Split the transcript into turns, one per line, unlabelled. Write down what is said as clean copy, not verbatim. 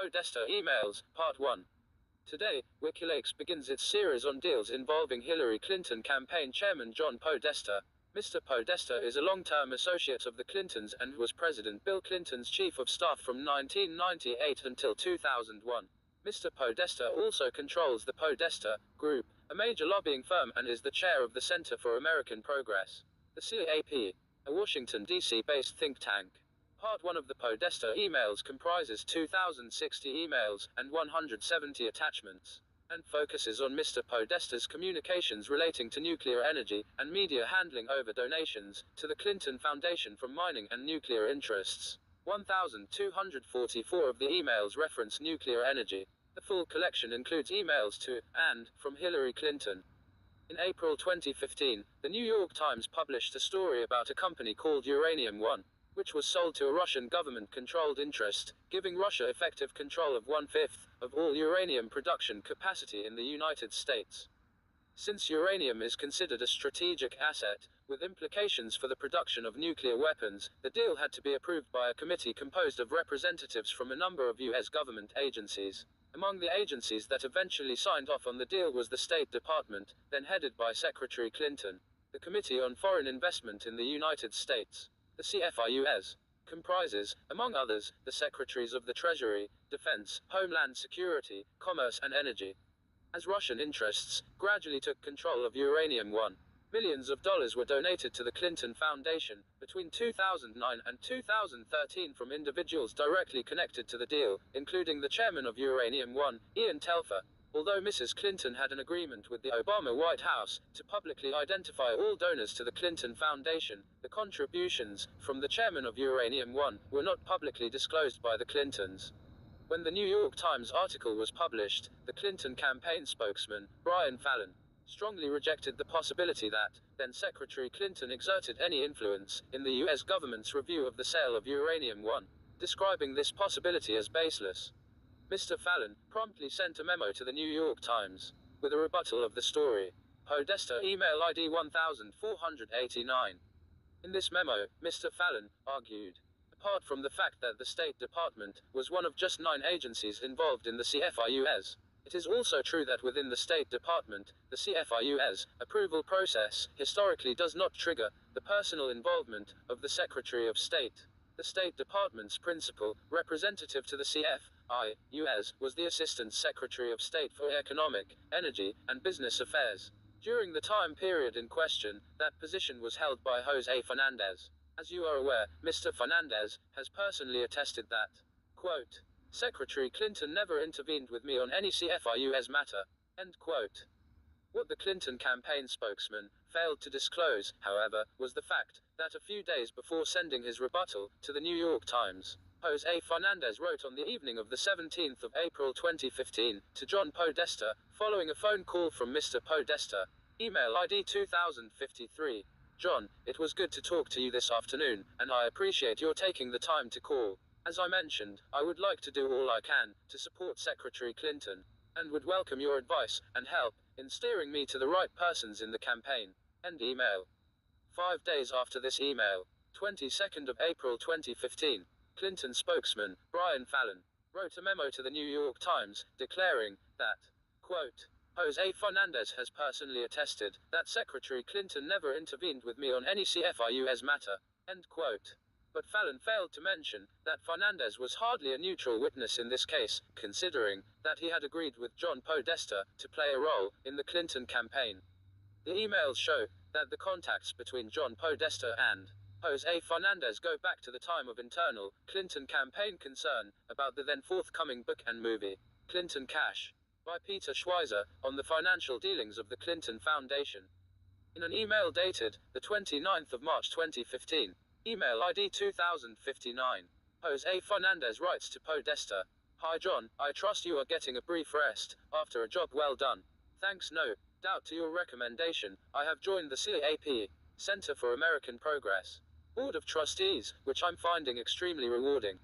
Podesta Emails, Part 1. Today, WikiLeaks begins its series on deals involving Hillary Clinton campaign chairman John Podesta. Mr. Podesta is a long-term associate of the Clintons and was President Bill Clinton's chief of staff from 1998 until 2001. Mr. Podesta also controls the Podesta Group, a major lobbying firm, and is the chair of the Center for American Progress, the CAP, a Washington, D.C.-based think tank. Part 1 of the Podesta emails comprises 2,060 emails and 170 attachments, and focuses on Mr. Podesta's communications relating to nuclear energy and media handling over donations to the Clinton Foundation from mining and nuclear interests. 1,244 of the emails reference nuclear energy. The full collection includes emails to and from Hillary Clinton. In April 2015, the New York Times published a story about a company called Uranium One, which was sold to a Russian government-controlled interest, giving Russia effective control of 1/5 of all uranium production capacity in the United States. Since uranium is considered a strategic asset, with implications for the production of nuclear weapons, the deal had to be approved by a committee composed of representatives from a number of U.S. government agencies. Among the agencies that eventually signed off on the deal was the State Department, then headed by Secretary Clinton. The Committee on Foreign Investment in the United States, the CFIUS, comprises, among others, the Secretaries of the Treasury, Defense, Homeland Security, Commerce and Energy. As Russian interests gradually took control of Uranium One, millions of dollars were donated to the Clinton Foundation between 2009 and 2013 from individuals directly connected to the deal, including the chairman of Uranium One, Ian Telfer. Although Mrs. Clinton had an agreement with the Obama White House to publicly identify all donors to the Clinton Foundation, the contributions from the chairman of Uranium One were not publicly disclosed by the Clintons. When the New York Times article was published, the Clinton campaign spokesman, Brian Fallon, strongly rejected the possibility that then Secretary Clinton exerted any influence in the U.S. government's review of the sale of Uranium One, describing this possibility as baseless. Mr. Fallon promptly sent a memo to the New York Times with a rebuttal of the story. Podesta email ID 1489. In this memo, Mr. Fallon argued, apart from the fact that the State Department was one of just 9 agencies involved in the CFIUS, it is also true that within the State Department, the CFIUS approval process historically does not trigger the personal involvement of the Secretary of State. The State Department's principal representative to the CFIUS was the Assistant Secretary of State for Economic, Energy, and Business Affairs. During the time period in question, that position was held by Jose Fernandez. As you are aware, Mr. Fernandez has personally attested that, quote, Secretary Clinton never intervened with me on any CFIUS matter, end quote. What the Clinton campaign spokesman failed to disclose, however, was the fact that a few days before sending his rebuttal to the New York Times, Jose Fernandez wrote on the evening of the 17th of April 2015 to John Podesta, following a phone call from Mr. Podesta, email ID 2053. John, it was good to talk to you this afternoon, and I appreciate your taking the time to call. As I mentioned, I would like to do all I can to support Secretary Clinton, and would welcome your advice and help in steering me to the right persons in the campaign. End email. 5 days after this email, 22nd of April 2015, Clinton spokesman, Brian Fallon, wrote a memo to the New York Times, declaring that, quote, Jose Fernandez has personally attested that Secretary Clinton never intervened with me on any CFIUS matter, end quote. But Fallon failed to mention that Fernandez was hardly a neutral witness in this case, considering that he had agreed with John Podesta to play a role in the Clinton campaign. The emails show that the contacts between John Podesta and Jose Fernandez go back to the time of internal Clinton campaign concern about the then forthcoming book and movie, Clinton Cash, by Peter Schweizer, on the financial dealings of the Clinton Foundation. In an email dated the 29th of March 2015, email ID 2059, Jose Fernandez writes to Podesta, Hi John, I trust you are getting a brief rest after a job well done. Thanks no doubt to your recommendation, I have joined the CAP, Center for American Progress, Board of Trustees, which I'm finding extremely rewarding.